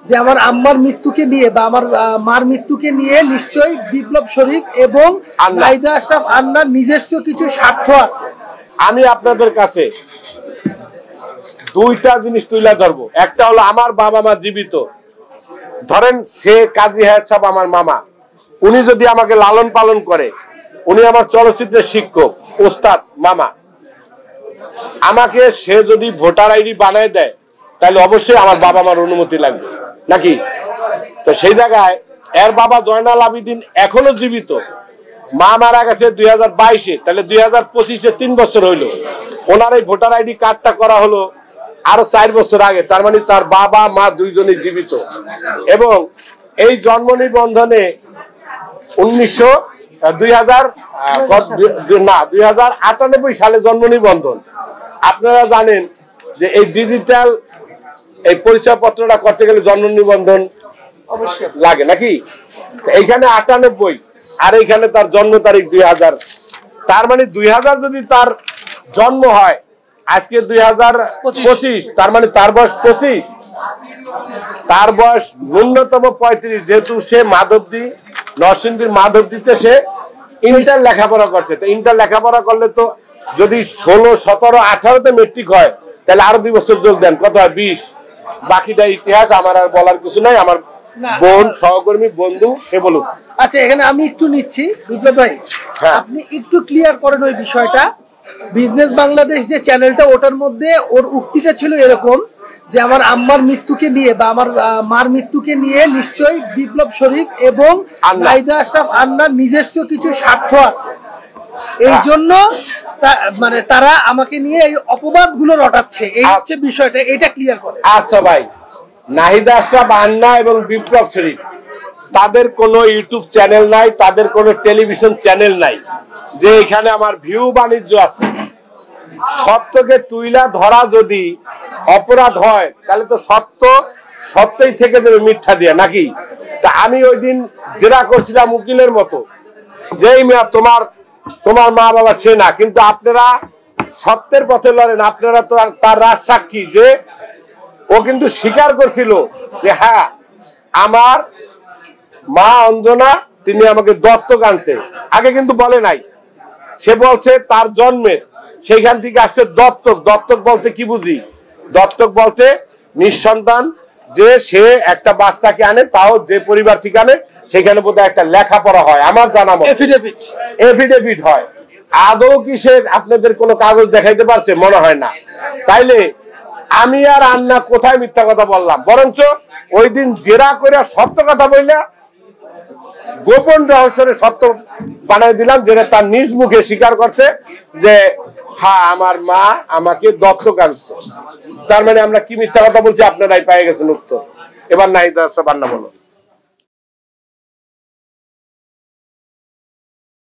যে আমার আম্মার মৃত্যুকে নিয়ে বা আমার মার মৃত্যুকে নিয়ে নিশ্চয়ই বিপ্লব শরীফ এবং নাহিদা আশরাফ আন্নার নিজস্ব কিছু স্বার্থ আছে। আমি আপনাদের কাছে দুইটা জিনিস তুলে ধরবো। একটা হলো আমার বাবা মা জীবিত, ধরেন সে কাজী হায়াত সাহেব আমার মামা, উনি যদি আমাকে লালন পালন করে, উনি আমার চলচ্চিত্রের শিক্ষক ওস্তাদ মামা, আমাকে সে যদি ভোটার আইডি বানায় দেয় তাহলে অবশ্যই আমার বাবা মার অনুমতি লাগবে নাকি? তো সেই জায়গায় এর বাবা জয়নাল আবেদিন এখনো জীবিত, মা মারা গেছে 2022-এ, তাহলে 2025-এ 3 বছর হইলো। ওনার এই ভোটার আইডি কার্ডটা করা হলো আরো 4 বছর আগে, তার মানে তার বাবা মা দুইজনই জীবিত। এবং এই জন্ম নিবন্ধনে 2098 সালে জন্ম নিবন্ধন। আপনারা জানেন যে এই ডিজিটাল এই পরিচয়পত্রটা করতে গেলে জন্ম নিবন্ধন অবশ্যই লাগে নাকি? এইখানে 98 আর এইখানে তার জন্ম তারিখ 2000, তার মানে 2000 যদি তার জন্ম হয়, আজকে 2025, তার মানে তার বয়স 25, তার বয়স ন্যূনতম 35, যেহেতু সে মাধবদী নরসিংদীর মাধবদীতে সে ইন্টার লেখাপড়া করছে। তো ইন্টার লেখাপড়া করলে তো যদি 16, 17, 18-তে মেট্রিক হয় তাহলে আরো 2 বছর যোগ দেন, কত হয়? 20। বাকিটা ইতিহাস, আমার আর বলার কিছু নাই। আমার বোন, সহকর্মী, বন্ধু সে বলুক। আচ্ছা, এখানে আমি একটু নিচ্ছি বিপ্লব ভাই, আপনি একটু ক্লিয়ার করেন ওই বিষয়টা। বিজনেস বাংলাদেশ যে চ্যানেলটা, ওটার মধ্যে ওর উক্তিটা ছিল এরকম যে আমার আম্মার মৃত্যুকে নিয়ে বা আমার মার মৃত্যুকে নিয়ে নিশ্চয়ই বিপ্লব শরীফ এবং নাহিদা আশরাফ আন্নার নিজস্ব কিছু স্বার্থ আছে, এই জন্য মানে তারা আমাকে নিয়ে এই অপবাদ গুলো রটাচ্ছে, এই হচ্ছে বিষয়টা, এটা ক্লিয়ার করে। আচ্ছা ভাই, নাহিদা আশরাফ আন্না এবং বিপ্লব শরীফ তাদের কোনো ইউটিউব চ্যানেল নাই, তাদের কোনো টেলিভিশন চ্যানেল নাই যে এখানে আমার ভিউ বাণিজ্য আছে। সত্যকে তুইলা ধরা যদি অপরাধ হয় তাহলে তো সত্যই থেকে যাবে মিথ্যা দিয়ে নাকি? তা আমি ওই দিন জেরা করছিলাম উকিলের মতো, যেই মেয়া তোমার মা বাবা সে না, কিন্তু আপনারা সত্যের পথে লড়েন। আপনারা তো তার রাজ সাক্ষী যে ও কিন্তু স্বীকার করছিল যে হ্যাঁ আমার মা অঞ্জনা তিনি আমাকে দত্তক আনছে, আগে কিন্তু বলে নাই। সে বলছে তার জন্মের সেইখান থেকে আসছে দত্তক। দত্তক বলতে কি বুঝি? দত্তক বলতে নিঃসন্তান, যে সে একটা বাচ্চাকে আনে, তাও যে পরিবার থেকে আনে সেখানে বোধহয় একটা লেখাপড়া হয়, আমার জানা মতে এফিডেভিট হয়। আদৌ কি সে আপনাদের কোনো কাগজ দেখাইতে পারছে? মনে হয় না। তাইলে আমি আর আন্না কোথায় মিথ্যা কথা বললাম? বরঞ্চ ওই দিন জেরা করে সত্য কথা বললা গোপন রহস্যের সত্য বানাই দিলাম, যেটা তার নিজ মুখে স্বীকার করছে যে হ্যাঁ আমার মা আমাকে দত্তক আনছে। তার মানে আমরা কি মিথ্যা কথা বলছি? আপনারাই পেয়ে গেছেন উত্তর। এবার নাহিদা আশরাফ আন্না বলো।